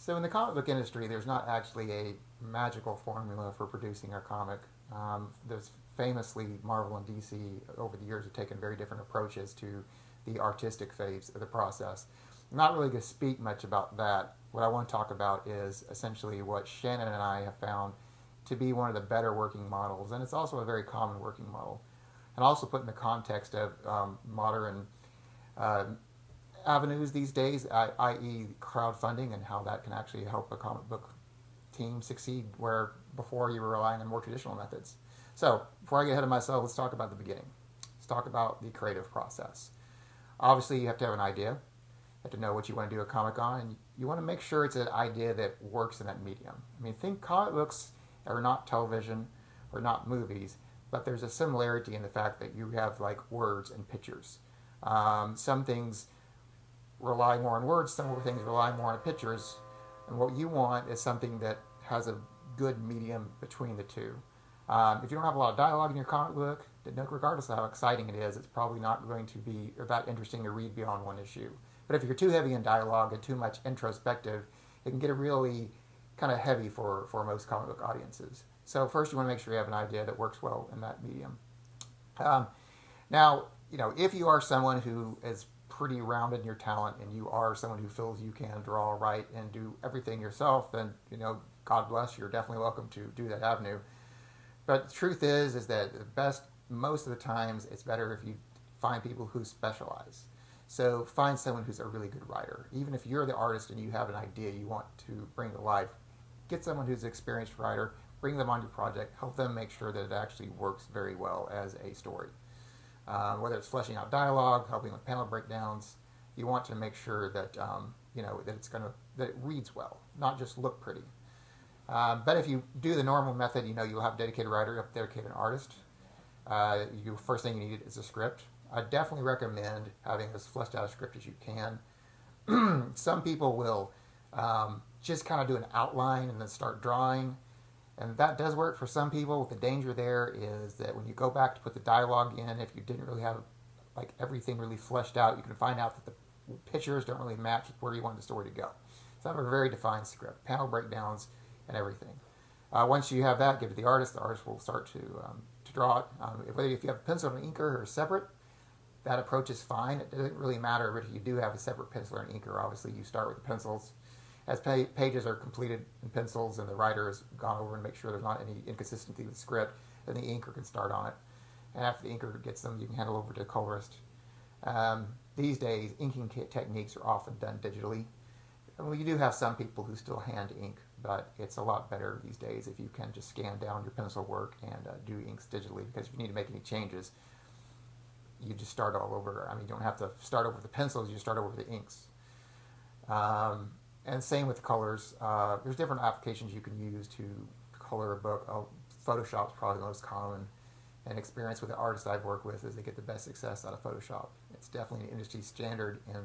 So in the comic book industry, there's not actually a magical formula for producing a comic. There's famously Marvel and DC over the years have taken very different approaches to the artistic phase of the process. I'm not really going to speak much about that. What I want to talk about is essentially what Shannon and I have found to be one of the better working models, and it's also a very common working model. And also put in the context of modern uh, avenues these days, i.e., crowdfunding, and how that can actually help a comic book team succeed where before you were relying on more traditional methods. So, before I get ahead of myself, let's talk about the beginning. Let's talk about the creative process. Obviously, you have to have an idea. You have to know what you want to do a comic on, and you want to make sure it's an idea that works in that medium. I mean, think comic books are not television or not movies, but there's a similarity in the fact that you have like words and pictures. Some things rely more on words, some things rely more on pictures, and what you want is something that has a good medium between the two. If you don't have a lot of dialogue in your comic book, regardless of how exciting it is, it's probably not going to be that interesting to read beyond one issue. But if you're too heavy in dialogue and too much introspective, it can get really kind of heavy for most comic book audiences. So first, you want to make sure you have an idea that works well in that medium. Um, Now, if you are someone who is pretty rounded in your talent and you are someone who feels you can draw, write, and do everything yourself, then, God bless you. You're definitely welcome to do that avenue. But the truth is that the best, most of the times, it's better if you find people who specialize. So find someone who's a really good writer. Even if you're the artist and you have an idea you want to bring to life, get someone who's an experienced writer, bring them on your project, help them make sure that it actually works very well as a story. Whether it's fleshing out dialogue, helping with panel breakdowns, you want to make sure that that it reads well, not just look pretty. But if you do the normal method, you'll have a dedicated writer, you have a dedicated artist. First thing you need is a script. I definitely recommend having as fleshed out a script as you can. Some people will just kind of do an outline and then start drawing. And that does work for some people. The danger there is that when you go back to put the dialogue in, if you didn't really have like everything really fleshed out, you can find out that the pictures don't really match with where you want the story to go. So have a very defined script, panel breakdowns, and everything. Once you have that, give it to the artist. The artist will start to draw it. Whether if you have a pencil and an inker or separate, that approach is fine. It doesn't really matter if you do have a separate pencil and inker. Obviously, you start with the pencils. As pages are completed in pencils and the writer has gone over and make sure there's not any inconsistency with the script, then the inker can start on it. And after the inker gets them, you can hand it over to a colorist. These days, inking techniques are often done digitally. Well, you do have some people who still hand ink, but it's a lot better these days if you can just scan down your pencil work and do inks digitally, because if you need to make any changes, you just start all over. I mean, you don't have to start over the pencils, you just start over the inks. And same with the colors. There's different applications you can use to color a book. Photoshop's probably the most common. And experience with the artists I've worked with is they get the best success out of Photoshop. It's definitely an industry standard in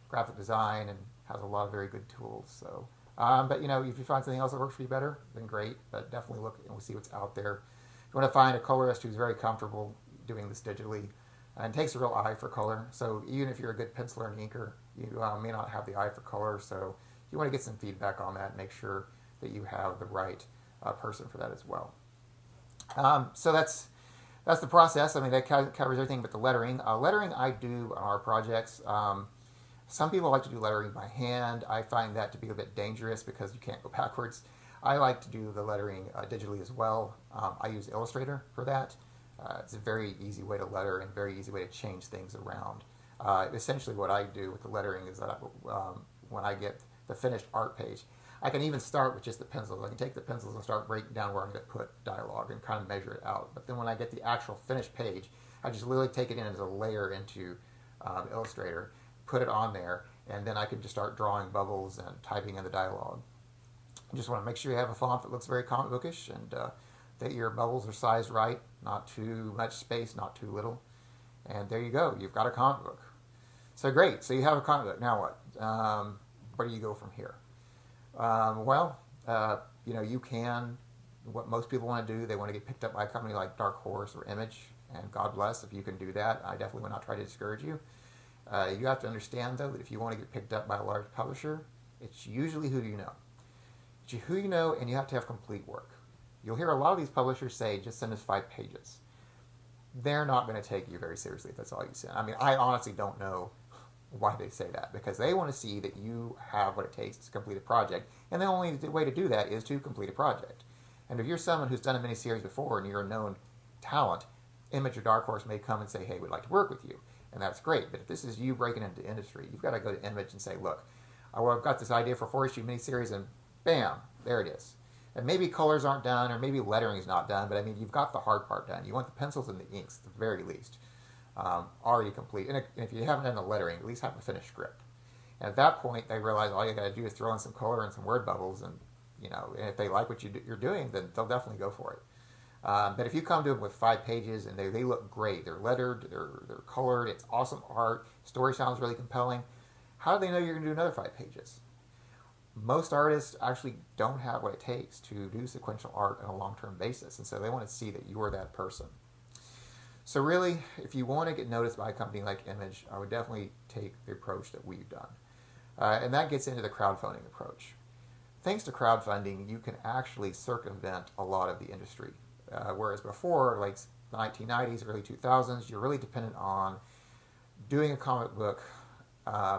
graphic design and has a lot of very good tools. So, but if you find something else that works for you better, then great. But definitely look and we'll see what's out there. You want to find a colorist who's very comfortable doing this digitally and takes a real eye for color. So even if you're a good penciler and inker, you may not have the eye for color. So you want to get some feedback on that and make sure that you have the right person for that as well. So that's the process. I mean, that covers everything but the lettering. Lettering I do on our projects. Some people like to do lettering by hand. I find that to be a bit dangerous because you can't go backwards. I like to do the lettering digitally as well. I use Illustrator for that. It's a very easy way to letter and very easy way to change things around. Essentially what I do with the lettering is that when I get the finished art page, I can even start with just the pencils. I can take the pencils and start breaking down where I'm going to put dialogue and kind of measure it out. But then when I get the actual finished page, I just literally take it in as a layer into Illustrator, put it on there, and then I can just start drawing bubbles and typing in the dialogue. You just want to make sure you have a font that looks very comic bookish and that your bubbles are sized right, not too much space, not too little. And there you go. You've got a comic book. So great. So you have a comic book. Now what? Where do you go from here? You can, what most people want to do, they want to get picked up by a company like Dark Horse or Image, and God bless if you can do that. I definitely would not try to discourage you. You have to understand, though, that if you want to get picked up by a large publisher, It's usually who you know. It's who you know, and you have to have complete work. You'll hear a lot of these publishers say, just send us 5 pages. They're not going to take you very seriously if that's all you send. I mean, I honestly don't know why they say that, because they want to see that you have what it takes to complete a project, and the only way to do that is to complete a project. And if you're someone who's done a miniseries before and you're a known talent, Image or Dark Horse may come and say, hey, we'd like to work with you, and that's great. But if this is you breaking into industry, you've got to go to Image and say, look, I've got this idea for a 4-issue miniseries, and bam, there it is. And maybe colors aren't done, or maybe lettering is not done, but I mean, you've got the hard part done. You want the pencils and the inks, at the very least, already complete. And if you haven't done the lettering, at least have a finished script. And at that point, they realize all you got to do is throw in some color and some word bubbles, and and if they like what you're doing, then they'll definitely go for it. But if you come to them with 5 pages and they look great, they're lettered, they're colored, it's awesome art, story sounds really compelling, how do they know you're going to do another 5 pages? Most artists actually don't have what it takes to do sequential art on a long-term basis, and so they want to see that you are that person. So really, if you want to get noticed by a company like Image, I would definitely take the approach that we've done. And that gets into the crowdfunding approach. Thanks to crowdfunding, you can actually circumvent a lot of the industry. Whereas before, like 1990s, early 2000s, you're really dependent on doing a comic book,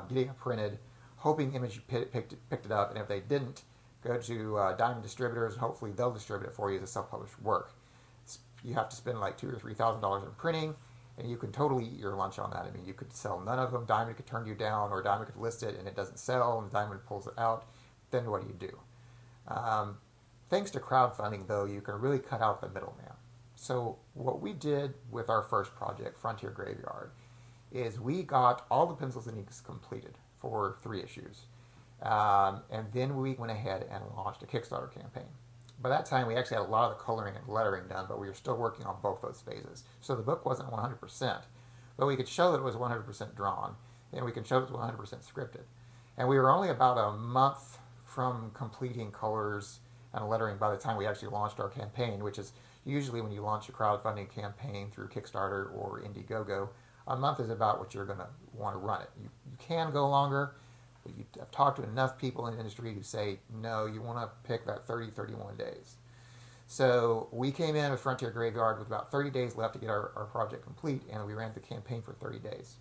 getting it printed, hoping Image picked it up, and if they didn't, go to Diamond Distributors, and hopefully they'll distribute it for you as a self-published work. You have to spend like $2,000 or $3,000 in printing, and you can totally eat your lunch on that. I mean, you could sell none of them, Diamond could turn you down, or Diamond could list it and it doesn't sell, and Diamond pulls it out. Then what do you do? Thanks to crowdfunding, though, you can really cut out the middleman. So what we did with our first project, Frontier Graveyard, is we got all the pencils and inks completed for 3 issues. And then we went ahead and launched a Kickstarter campaign. By that time, we actually had a lot of the coloring and lettering done, but we were still working on both those phases. So the book wasn't 100%, but we could show that it was 100% drawn, and we could show it was 100% scripted. And we were only about a month from completing colors and lettering by the time we actually launched our campaign, which is usually when you launch a crowdfunding campaign through Kickstarter or Indiegogo, a month is about what you're going to want to run it. You can go longer, but I've talked to enough people in the industry who say, no, you want to pick that 30, 31 days. So we came in with Frontier Graveyard with about 30 days left to get our project complete, and we ran the campaign for 30 days.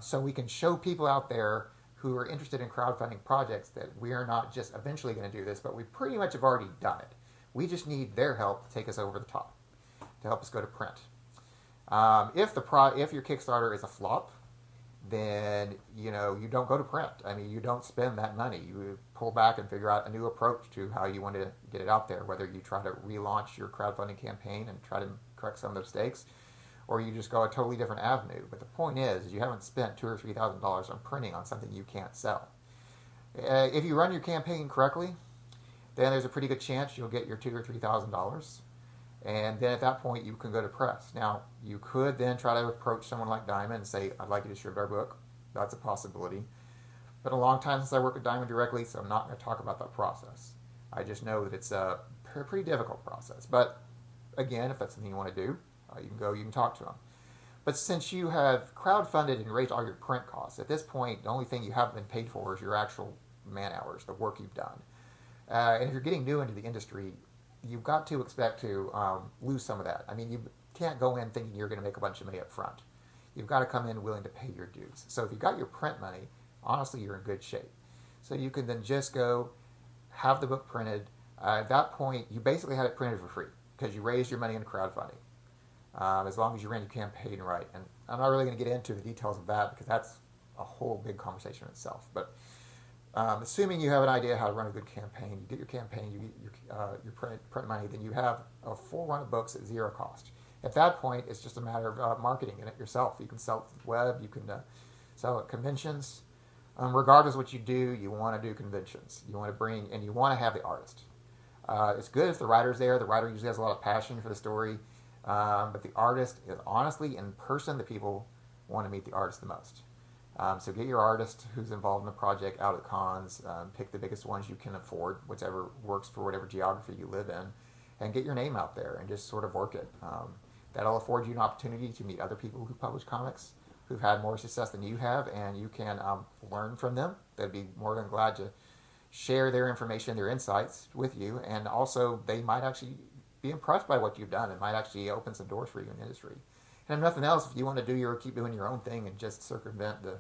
So we can show people out there who are interested in crowdfunding projects that we are not just eventually going to do this, but we pretty much have already done it. We just need their help to take us over the top, to help us go to print. If your Kickstarter is a flop, then you don't go to print. I mean, you don't spend that money. You pull back and figure out a new approach to how you want to get it out there, whether you try to relaunch your crowdfunding campaign and try to correct some of the mistakes, or you just go a totally different avenue. But the point is you haven't spent $2,000 or $3,000 on printing on something you can't sell. If you run your campaign correctly, then there's a pretty good chance you'll get your $2,000 or $3,000. And then at that point, you can go to press. Now, you could then try to approach someone like Diamond and say, I'd like you to distribute our book. That's a possibility. But a long time since I worked with Diamond directly, so I'm not going to talk about that process. I just know that it's a pretty difficult process. But again, if that's something you want to do, you can talk to them. But since you have crowdfunded and raised all your print costs, at this point, the only thing you haven't been paid for is your actual man hours, the work you've done. And if you're getting new into the industry, you've got to expect to lose some of that. I mean, you can't go in thinking you're going to make a bunch of money up front. You've got to come in willing to pay your dues. So if you got your print money, honestly, you're in good shape. So you can then just go have the book printed. At that point, you basically had it printed for free because you raised your money in crowdfunding. As long as you ran your campaign right. And I'm not really going to get into the details of that because that's a whole big conversation in itself. But assuming you have an idea how to run a good campaign, you get your campaign, you get your print money, then you have a full run of books at zero cost. At that point, it's just a matter of marketing it yourself. You can sell it to the web, you can sell it at conventions. Regardless of what you do, you want to do conventions. You want to and you want to have the artist. It's good if the writer's there. The writer usually has a lot of passion for the story. But the artist is honestly, in person, the people want to meet the artist the most. So get your artist who's involved in the project out at cons, pick the biggest ones you can afford, whichever works for whatever geography you live in, and get your name out there and just sort of work it. That'll afford you an opportunity to meet other people who publish comics. who've had more success than you have, and you can learn from them. They'd be more than glad to share their information, their insights with you, and also they might actually be impressed by what you've done. It might actually open some doors for you in the industry. And if nothing else, if you want to keep doing your own thing and just circumvent the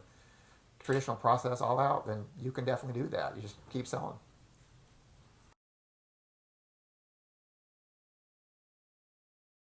traditional process all out, then you can definitely do that. You just keep selling.